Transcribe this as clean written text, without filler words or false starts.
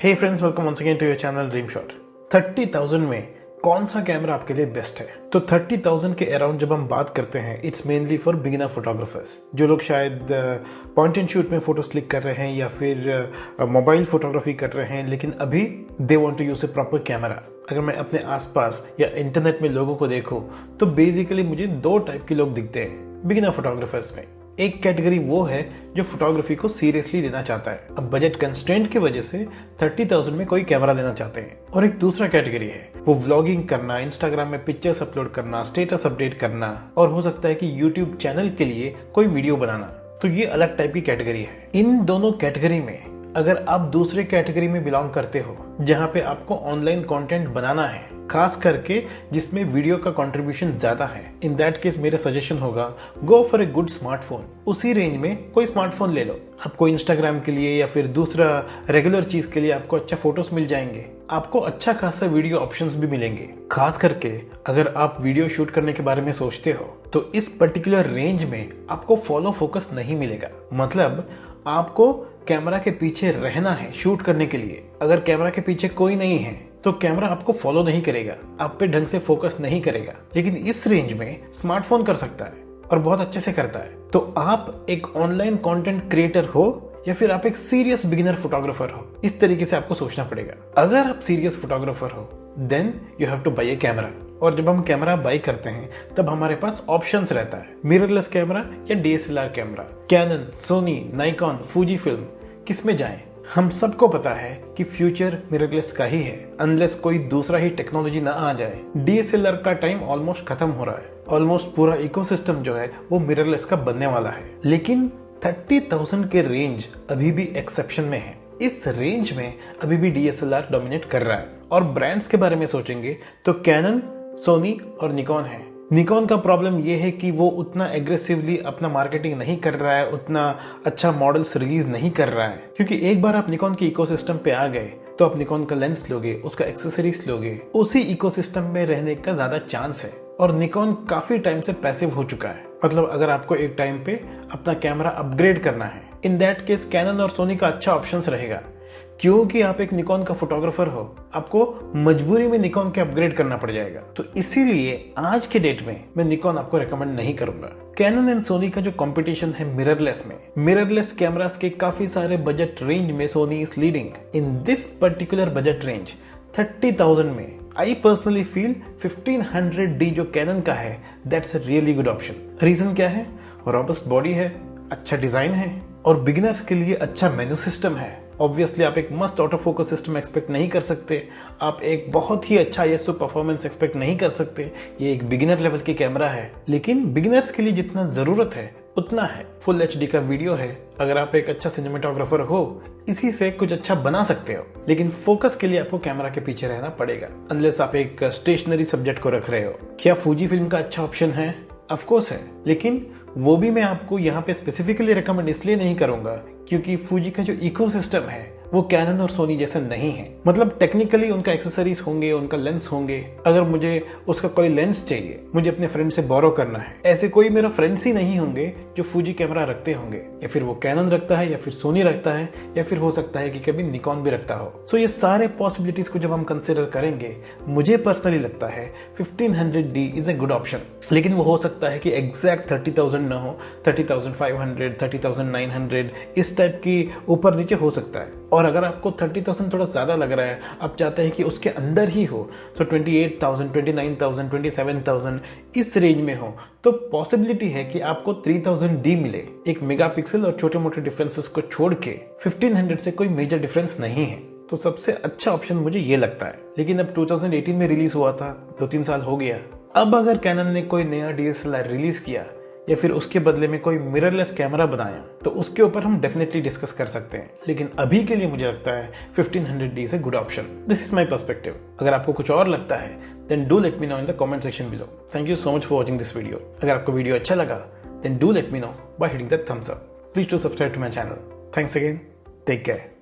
Hey friends, welcome once again to your channel Dreamshot. 30,000 में कौन सा कैमरा आपके लिए बेस्ट है? तो 30,000 के अराउंड जब हम बात करते हैं, it's mainly for beginner photographers, जो लोग शायद पॉइंट एंड शूट में फोटोज क्लिक कर रहे हैं या फिर मोबाइल फोटोग्राफी कर रहे हैं, लेकिन अभी they want to use a proper camera. अगर मैं अपने आसपास या इंटरनेट में लोगों को देखूं तो बेसिकली मुझे दो टाइप के लोग दिखते हैं बिगिनर फोटोग्राफर्स में। एक कैटेगरी वो है जो फोटोग्राफी को सीरियसली लेना चाहता है, अब बजट कंस्ट्रेंट की वजह से 30,000 में कोई कैमरा लेना चाहते हैं। और एक दूसरा कैटेगरी है वो व्लॉगिंग करना, इंस्टाग्राम में पिक्चर्स अपलोड करना, स्टेटस अपडेट करना, और हो सकता है कि यूट्यूब चैनल के लिए कोई वीडियो बनाना। तो ये अलग टाइप की कैटेगरी है। इन दोनों कैटेगरी में अगर आप दूसरे कैटेगरी में बिलोंग करते हो, जहाँ पे आपको ऑनलाइन कंटेंट बनाना है, खास करके जिसमें वीडियो का कंट्रीब्यूशन ज्यादा है, इन दैट केस मेरा सजेशन होगा go for a good smartphone. उसी रेंज में कोई स्मार्टफोन ले लो, आपको इंस्टाग्राम के लिए या फिर दूसरा रेगुलर चीज के लिए आपको अच्छा फोटोज मिल जाएंगे, आपको अच्छा खासा वीडियो ऑप्शंस भी मिलेंगे। खास करके अगर आप वीडियो शूट करने के बारे में सोचते हो तो इस पर्टिकुलर रेंज में आपको फॉलो फोकस नहीं मिलेगा। मतलब आपको कैमरा के पीछे रहना है शूट करने के लिए। अगर कैमरा के पीछे कोई नहीं है तो कैमरा आपको फॉलो नहीं करेगा, आप पे ढंग से फोकस नहीं करेगा। लेकिन इस रेंज में स्मार्टफोन कर सकता है और बहुत अच्छे से करता है। तो आप एक ऑनलाइन कंटेंट क्रिएटर हो या फिर आप एक सीरियस बिगिनर फोटोग्राफर हो, इस तरीके से आपको सोचना पड़ेगा। अगर आप सीरियस फोटोग्राफर हो then you have to buy a camera. और जब हम कैमरा बाय करते हैं तब हमारे पास ऑप्शंस रहता है, मिररलेस कैमरा या DSLR camera, Canon, Sony, Nikon, Fuji film, किस में जाएं? हम सबको पता है कि फ्यूचर मिररलेस का ही है, अनलेस कोई दूसरा ही टेक्नोलॉजी ना आ जाए। DSLR का टाइम ऑलमोस्ट खत्म हो रहा है, ऑलमोस्ट पूरा इकोसिस्टम जो है वो मिररलेस का बनने वाला है। लेकिन 30,000 के रेंज अभी भी एक्सेप्शन में है। इस रेंज में अभी भी DSLR डोमिनेट कर रहा है। और ब्रांड्स के बारे में सोचेंगे तो कैनन, सोनी और निकॉन है। निकॉन का प्रॉब्लम यह है कि वो उतना एग्रेसिवली अपना मार्केटिंग नहीं कर रहा है, उतना अच्छा मॉडल्स रिलीज नहीं कर रहा है, क्योंकि एक बार आप निकॉन के इकोसिस्टम पे आ गए तो आप निकॉन का लेंस लोगे, उसका एक्सेसरीज लोगे, उसी इकोसिस्टम में रहने का ज्यादा चांस है। और निकॉन काफी टाइम से पैसिव हो चुका है। मतलब अगर आपको एक टाइम पे अपना कैमरा अपग्रेड करना है, इन दैट केस कैनन और सोनी का अच्छा ऑप्शंस रहेगा। क्योंकि आप एक निकॉन का फोटोग्राफर हो, आपको मजबूरी में निकॉन के अपग्रेड करना पड़ जाएगा। तो इसीलिए आज के डेट में मैं निकॉन आपको रेकमेंड नहीं करूंगा। कैनन एंड सोनी का जो कंपटीशन है मिररलेस में, मिररलेस कैमरास के काफी सारे बजट रेंज में Soni is leading. In this particular budget range 30,000 में आई पर्सनली फील 1500D जो कैनन का है, that's a really good option. Reason क्या है? रॉबस्ट बॉडी है, अच्छा डिजाइन है और बिगिनर्स के लिए अच्छा मेनू सिस्टम है। ऑब्वियसली आप एक मस्त ऑटो फोकस सिस्टम एक्सपेक्ट नहीं कर सकते, आप एक बहुत ही अच्छा ISO परफॉर्मेंस एक्सपेक्ट नहीं कर सकते। ये एक बिगिनर लेवल की कैमरा है, लेकिन बिगिनर्स के लिए जितना जरूरत है उतना है। फुल HD का वीडियो है, अगर आप एक अच्छा सिनेमेटोग्राफर हो इसी से कुछ अच्छा बना सकते हो। लेकिन फोकस के लिए आपको कैमरा के पीछे रहना पड़ेगा, अनलेस आप एक स्टेशनरी सब्जेक्ट को रख रहे हो। क्या फूजी फिल्म का अच्छा ऑप्शन है? ऑफ कोर्स है, लेकिन वो भी मैं आपको यहाँ पे स्पेसिफिकली रिकमेंड इसलिए नहीं करूंगा क्योंकि फूजी का जो इकोसिस्टम है वो कैनन और सोनी जैसा नहीं है। मतलब टेक्निकली उनका एक्सेसरीज होंगे, उनका लेंस होंगे। अगर मुझे उसका कोई लेंस चाहिए, मुझे अपने फ्रेंड से बोरो करना है, ऐसे कोई मेरा फ्रेंड्स ही नहीं होंगे जो फूजी कैमरा रखते होंगे। या फिर वो कैनन रखता है या फिर सोनी रखता है या फिर हो सकता है कि कभी निकॉन भी रखता हो। सो ये सारे पॉसिबिलिटीज को जब हम कंसिडर करेंगे, मुझे पर्सनली लगता है 1500D is a good option. लेकिन वो हो सकता है कि एग्जैक्ट 30,000 न हो, 30,500, 30,900 इस टाइप की ऊपर नीचे हो सकता है। और अगर आपको 30,000 थोड़ा ज्यादा लग रहा है, आप चाहते हैं कि उसके अंदर ही हो, तो 28,000, 29,000, 27,000 इस रेंज में हो, तो पॉसिबिलिटी है कि आपको 3000D मिले। एक मेगापिक्सल और छोटे मोटे डिफरेंसेस को छोड़ के 1500 से कोई मेजर डिफरेंस नहीं है। तो सबसे अच्छा ऑप्शन मुझे ये लगता है। लेकिन अब 2018 में रिलीज हुआ था, 2-3 साल हो गया। अब अगर कैनन ने कोई नया DSLR रिलीज किया या फिर उसके बदले में कोई मिररलेस कैमरा बनाया तो उसके ऊपर हम डेफिनेटली डिस्कस कर सकते हैं। लेकिन अभी के लिए मुझे लगता है 1500D is a good option. This is my perspective. अगर आपको कुछ और लगता है then do let me know in the comment section below. Thank you so much for watching this video. अगर आपको वीडियो अच्छा लगा then do let me know by hitting the thumbs up. Please do subscribe to my channel. Thanks again, take care.